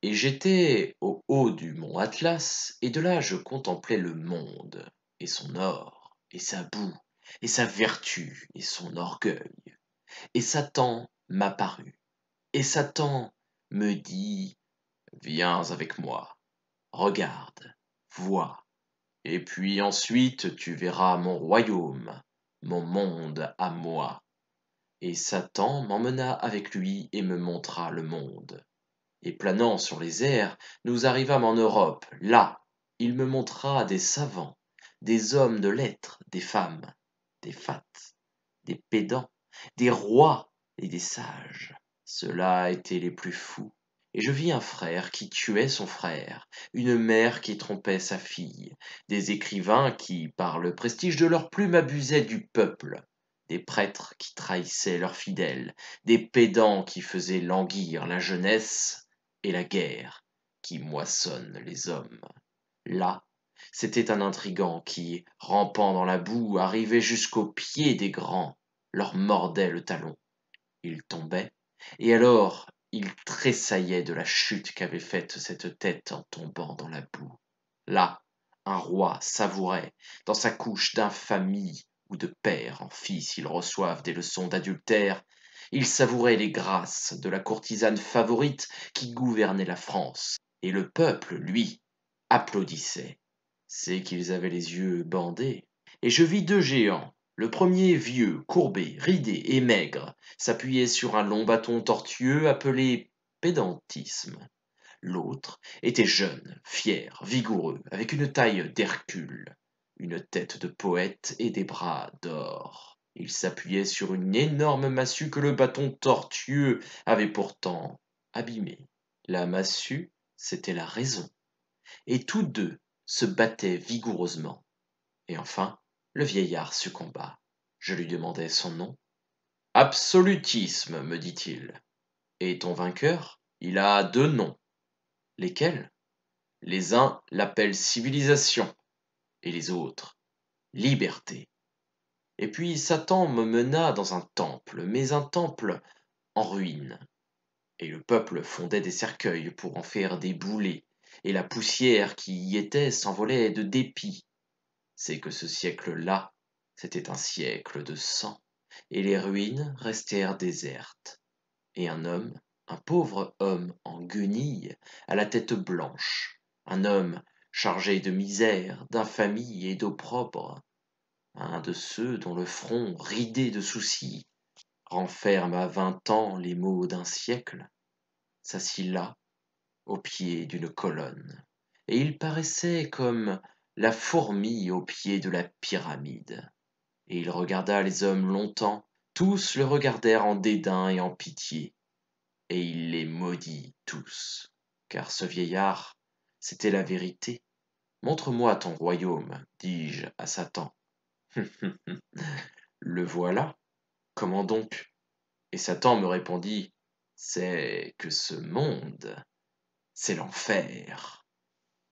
Et j'étais au haut du mont Atlas, et de là je contemplais le monde, et son or, et sa boue, et sa vertu, et son orgueil. Et Satan m'apparut, et Satan me dit, viens avec moi, regarde, vois, et puis ensuite tu verras mon royaume, mon monde à moi. Et Satan m'emmena avec lui et me montra le monde. Et planant sur les airs, nous arrivâmes en Europe. Là, il me montra des savants, des hommes de lettres, des femmes, des fats, des pédants, des rois et des sages. Ceux-là étaient les plus fous. Et je vis un frère qui tuait son frère, une mère qui trompait sa fille, des écrivains qui, par le prestige de leur plume, abusaient du peuple, des prêtres qui trahissaient leurs fidèles, des pédants qui faisaient languir la jeunesse, et la guerre qui moissonne les hommes. Là, c'était un intrigant qui, rampant dans la boue, arrivait jusqu'aux pieds des grands, leur mordait le talon. Il tombait, et alors il tressaillait de la chute qu'avait faite cette tête en tombant dans la boue. Là, un roi savourait, dans sa couche d'infamie où de père en fils ils reçoivent des leçons d'adultère, il savourait les grâces de la courtisane favorite qui gouvernait la France, et le peuple, lui, applaudissait. C'est qu'ils avaient les yeux bandés. Et je vis deux géants. Le premier, vieux, courbé, ridé et maigre, s'appuyait sur un long bâton tortueux appelé pédantisme. L'autre était jeune, fier, vigoureux, avec une taille d'Hercule, une tête de poète et des bras d'or. Il s'appuyait sur une énorme massue que le bâton tortueux avait pourtant abîmée. La massue, c'était la raison, et tous deux se battaient vigoureusement. Et enfin, le vieillard succomba. Je lui demandai son nom. Absolutisme, me dit-il. Et ton vainqueur? Il a deux noms. Lesquels? Les uns l'appellent civilisation, et les autres liberté. Et puis Satan me mena dans un temple, mais un temple en ruine. Et le peuple fondait des cercueils pour en faire des boulets, et la poussière qui y était s'envolait de dépit. C'est que ce siècle-là, c'était un siècle de sang, et les ruines restèrent désertes. Et un pauvre homme en guenilles, à la tête blanche, un homme chargé de misère, d'infamie et d'opprobre, un de ceux dont le front ridé de soucis renferme à 20 ans les maux d'un siècle, s'assit là, au pied d'une colonne, et il paraissait comme la fourmi au pied de la pyramide. Et il regarda les hommes longtemps, tous le regardèrent en dédain et en pitié, et il les maudit tous, car ce vieillard, c'était la vérité. Montre-moi ton royaume, dis-je à Satan. Le voilà. Comment donc? Et Satan me répondit, c'est que ce monde, c'est l'enfer.